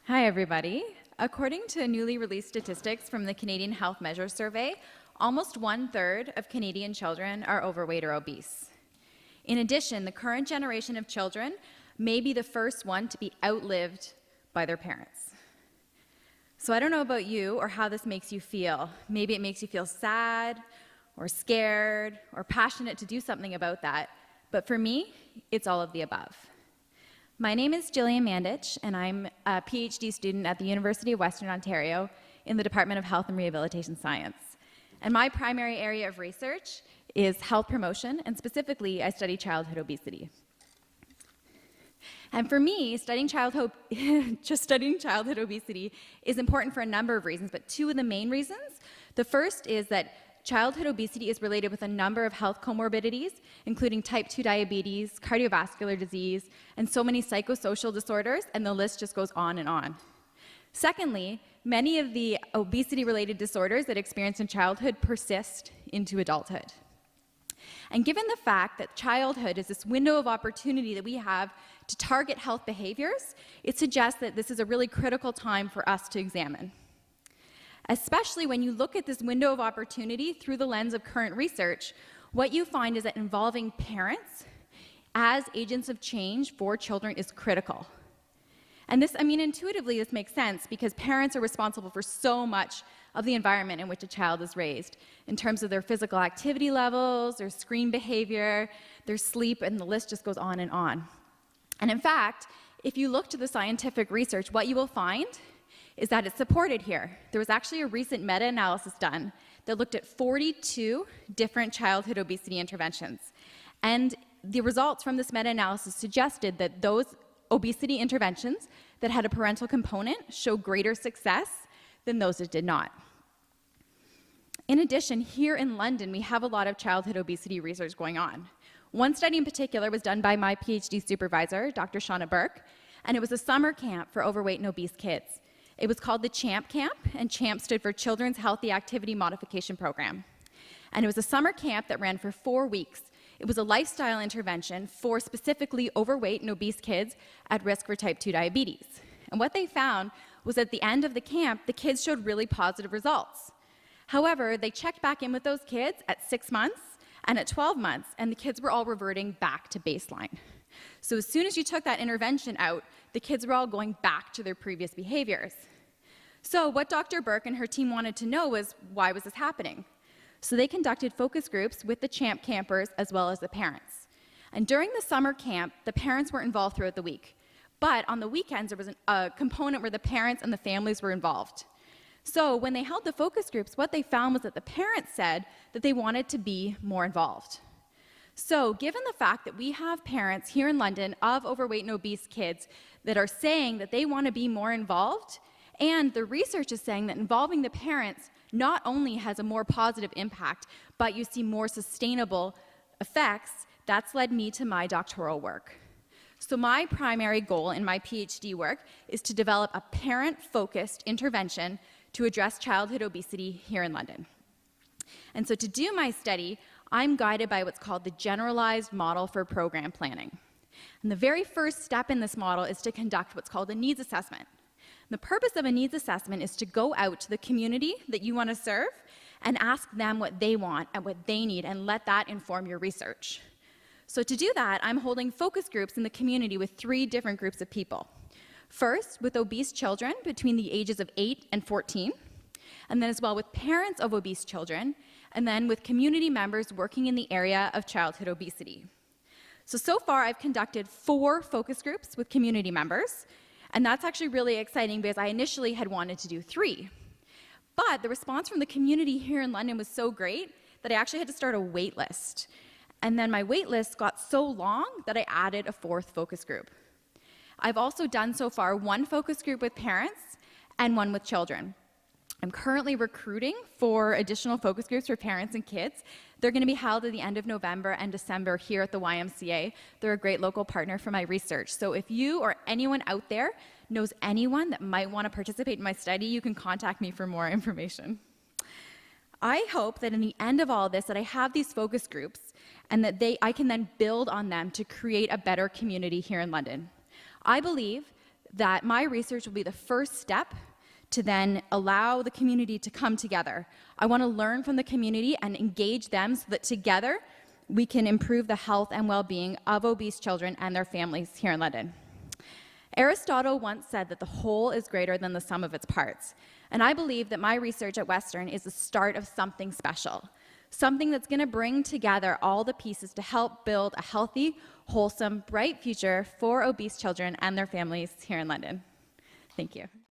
Hi, everybody. According to newly released statistics from the Canadian Health Measures Survey, almost 1/3 of Canadian children are overweight or obese. In addition, the current generation of children may be the first one to be outlived by their parents. So I don't know about you or how this makes you feel. Maybe it makes you feel sad or scared or passionate to do something about that. But for me, it's all of the above. My name is Gillian Mandich, and I'm a PhD student at the University of Western Ontario in the Department of Health and Rehabilitation Science. And my primary area of research is health promotion, and specifically, I study childhood obesity. And for me, just studying childhood obesity is important for a number of reasons, but two of the main reasons. The first is that childhood obesity is related with a number of health comorbidities, including type 2 diabetes, cardiovascular disease, and so many psychosocial disorders, and the list just goes on and on. Secondly, many of the obesity-related disorders that experienced in childhood persist into adulthood. And given the fact that childhood is this window of opportunity that we have to target health behaviors, it suggests that this is a really critical time for us to examine. Especially when you look at this window of opportunity through the lens of current research, what you find is that involving parents as agents of change for children is critical. And intuitively this makes sense because parents are responsible for so much of the environment in which a child is raised, in terms of their physical activity levels, their screen behavior, their sleep, and the list just goes on and on. And in fact, if you look to the scientific research, what you will find is that it's supported here. There was actually a recent meta-analysis done that looked at 42 different childhood obesity interventions. And the results from this meta-analysis suggested that those obesity interventions that had a parental component show greater success than those that did not. In addition, here in London, we have a lot of childhood obesity research going on. One study in particular was done by my PhD supervisor, Dr. Shauna Burke, and it was a summer camp for overweight and obese kids. It was called the CHAMP Camp, and CHAMP stood for Children's Healthy Activity Modification Program. And it was a summer camp that ran for 4 weeks. It was a lifestyle intervention for specifically overweight and obese kids at risk for type 2 diabetes. And what they found was at the end of the camp, the kids showed really positive results. However, they checked back in with those kids at 6 months and at 12 months, and the kids were all reverting back to baseline. So as soon as you took that intervention out, the kids were all going back to their previous behaviors. So what Dr. Burke and her team wanted to know was, why was this happening? So they conducted focus groups with the CHAMP campers as well as the parents. And during the summer camp, the parents were involved throughout the week. But on the weekends, there was a component where the parents and the families were involved. So when they held the focus groups, what they found was that the parents said that they wanted to be more involved. So given the fact that we have parents here in London of overweight and obese kids that are saying that they want to be more involved, and the research is saying that involving the parents not only has a more positive impact, but you see more sustainable effects, that's led me to my doctoral work. So my primary goal in my PhD work is to develop a parent-focused intervention to address childhood obesity here in London. And so to do my study, I'm guided by what's called the Generalized Model for Program Planning. And the very first step in this model is to conduct what's called a needs assessment. The purpose of a needs assessment is to go out to the community that you want to serve and ask them what they want and what they need, and let that inform your research. So to do that, I'm holding focus groups in the community with 3 different groups of people. First, with obese children between the ages of 8 and 14, and then as well with parents of obese children, and then with community members working in the area of childhood obesity. So far I've conducted 4 focus groups with community members, and that's actually really exciting because I initially had wanted to do 3. But the response from the community here in London was so great that I actually had to start a wait list. And then my wait list got so long that I added a 4th focus group. I've also done so far 1 focus group with parents and 1 with children. I'm currently recruiting for additional focus groups for parents and kids. They're going to be held at the end of November and December here at the YMCA. They're a great local partner for my research. So if you or anyone out there knows anyone that might want to participate in my study, you can contact me for more information. I hope that in the end of all this, that I have these focus groups and that I can then build on them to create a better community here in London. I believe that my research will be the first step to then allow the community to come together. I want to learn from the community and engage them so that together we can improve the health and well-being of obese children and their families here in London. Aristotle once said that the whole is greater than the sum of its parts, and I believe that my research at Western is the start of something special, something that's going to bring together all the pieces to help build a healthy, wholesome, bright future for obese children and their families here in London. Thank you.